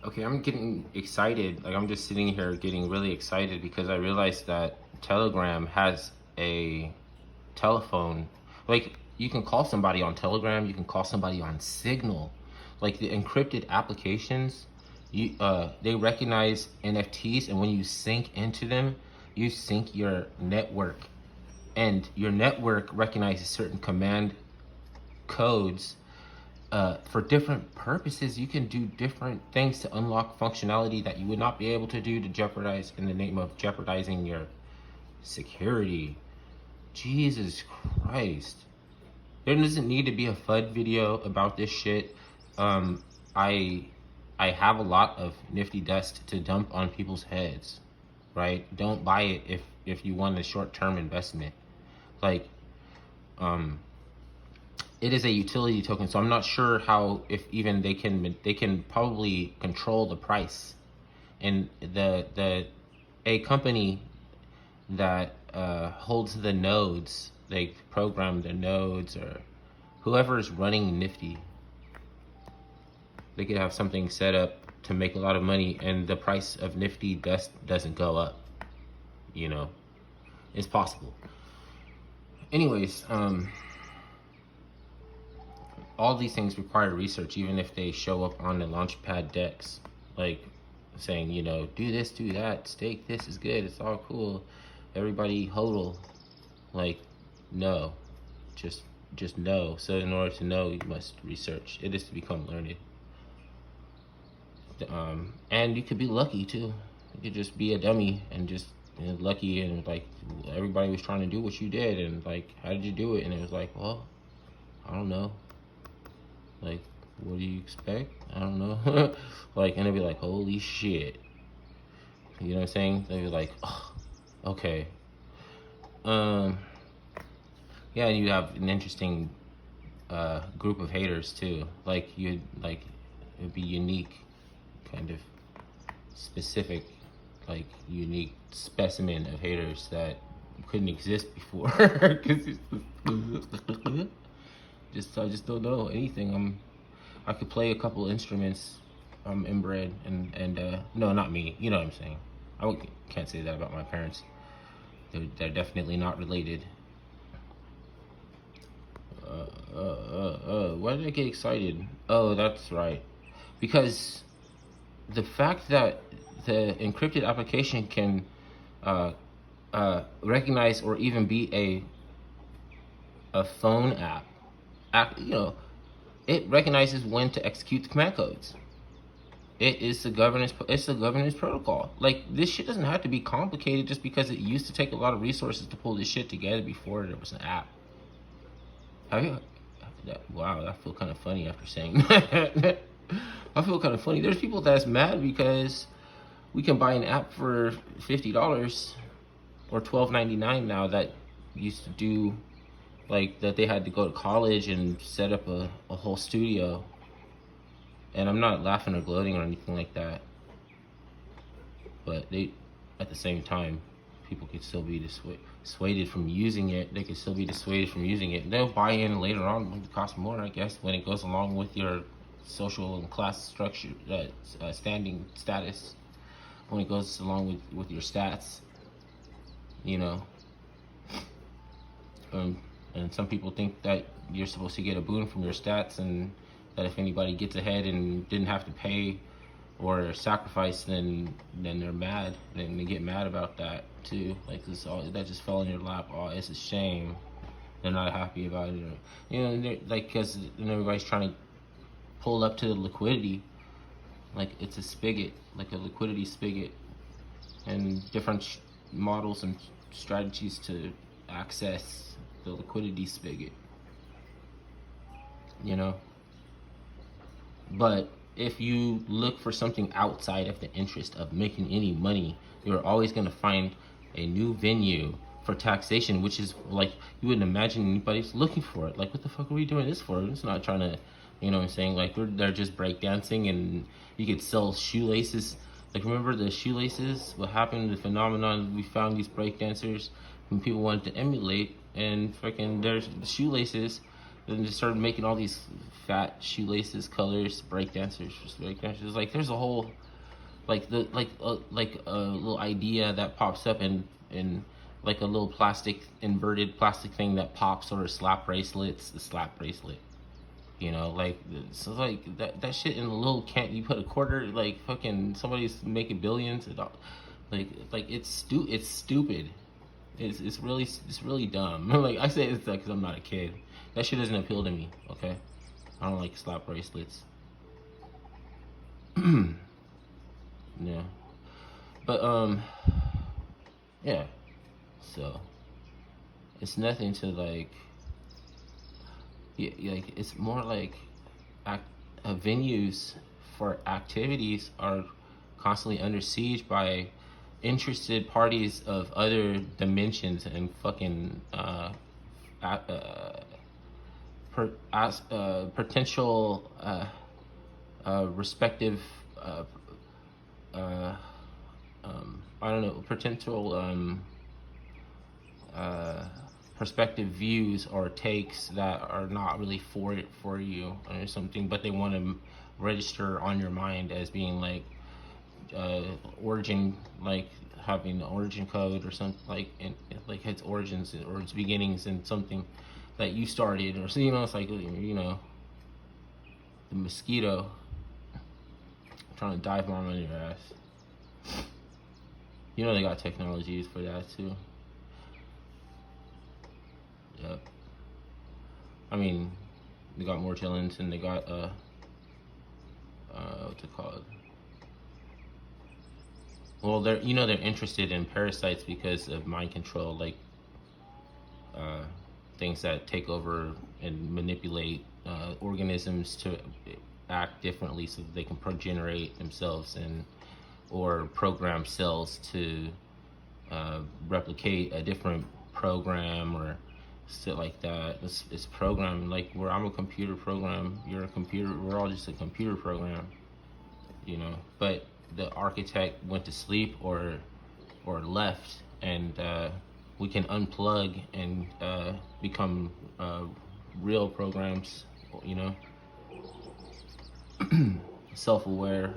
Okay, I'm getting excited. Like, I'm just sitting here getting really excited because I realized that Telegram has a telephone. Like, you can call somebody on Telegram, you can call somebody on Signal. Like, the encrypted applications, they recognize NFTs, and when you sync into them, you sync your network, and your network recognizes certain command codes for different purposes. You can do different things to unlock functionality that you would not be able to do to jeopardize in the name of jeopardizing your security. Jesus Christ. There doesn't need to be a FUD video about this shit. Um, I I have a lot of nifty dust to dump on people's heads, right? Don't buy it if you want a short-term investment. Like, um, it is a utility token, so I'm not sure how, if even they can probably control the price. And the a company that holds the nodes, they program the nodes, or whoever is running Nifty, they could have something set up to make a lot of money, and the price of Nifty doesn't go up. You know, it's possible. Anyways, all these things require research, even if they show up on the launchpad decks, like saying, do this, do that, stake this is good, it's all cool, everybody hodl. Like, no, just know. So in order to know, you must research. It is to become learned. And you could be lucky too. You could just be a dummy and just lucky, and like everybody was trying to do what you did, and like, how did you do it? And it was like, well, I don't know. Like, what do you expect? I don't know. Like, and they'd be like, holy shit. You know what I'm saying? They'd be like, oh, okay. Yeah, and you have an interesting group of haters too. Like, it'd be unique, kind of specific, like unique specimen of haters that couldn't exist before. I just don't know anything. I could play a couple instruments. I'm inbred, and no, not me. You know what I'm saying. Can't say that about my parents. They're definitely not related. Why did I get excited? Oh, that's right. Because the fact that the encrypted application can recognize or even be a phone app, it recognizes when to execute the command codes. It's the governance protocol. Like, this shit doesn't have to be complicated just because it used to take a lot of resources to pull this shit together before there was an app. Have you? Wow, I feel kind of funny after saying that. I feel kind of funny. There's people that's mad because we can buy an app for $50 or $12.99 now that used to do, like, that they had to go to college and set up a whole studio. And I'm not laughing or gloating or anything like that, but at the same time, people could still be dissuaded from using it. They could still be dissuaded from using it. They'll buy in later on when it costs more, I guess, when it goes along with your social and class structure, standing status, when it goes along with your stats, you know. And some people think that you're supposed to get a boon from your stats, and that if anybody gets ahead and didn't have to pay or sacrifice, then they're mad. Then they get mad about that too. Like, this all that just fell in your lap. Oh, it's a shame. They're not happy about it. Like, because everybody's trying to pull up to the liquidity. Like, it's a spigot, like a liquidity spigot, and different models and strategies to access the liquidity spigot. But if you look for something outside of the interest of making any money, you're always going to find a new venue for taxation, which is like, you wouldn't imagine anybody's looking for it. Like, what the fuck are we doing this for? It's not trying to, you know what I'm saying? Like, they're just breakdancing, and you could sell shoelaces. Like, remember the shoelaces? What happened? The phenomenon, we found these breakdancers and people wanted to emulate, and freaking there's the shoelaces Then just started making all these fat shoelaces colors, breakdancers, just breakdancers. Like there's a whole like a little idea that pops up in like a little plastic inverted plastic thing that pops, or slap bracelets, the slap bracelet. You know, like so like that shit in a little can you put a quarter, like fucking somebody's making billions of dollars. Like it's stupid. It's really dumb. Like I say it's because I'm not a kid. That shit doesn't appeal to me. Okay, I don't like slap bracelets. Yeah, but yeah. So it's nothing to like. Yeah, like it's more like venues for activities are constantly under siege by interested parties of other dimensions and fucking potential respective uh, I don't know, potential uh, perspective views or takes that are not really for you or something, but they want to register on your mind as being like origin, like having the origin code or something, like in like its origins or its beginnings in something that you started, or so, you know, it's like, you know, the mosquito trying to dive bomb on your ass. You know they got technologies for that too. Yep. I mean, they got Mortellins and they got what's it called? Well, they're, you know, they're interested in parasites because of mind control, like things that take over and manipulate organisms to act differently so that they can progenerate themselves, and or program cells to replicate a different program or shit like that. It's programmed like where I'm a computer program, you're a computer, we're all just a computer program, you know. But the architect went to sleep or left, and we can unplug and become real programs, you know, self-aware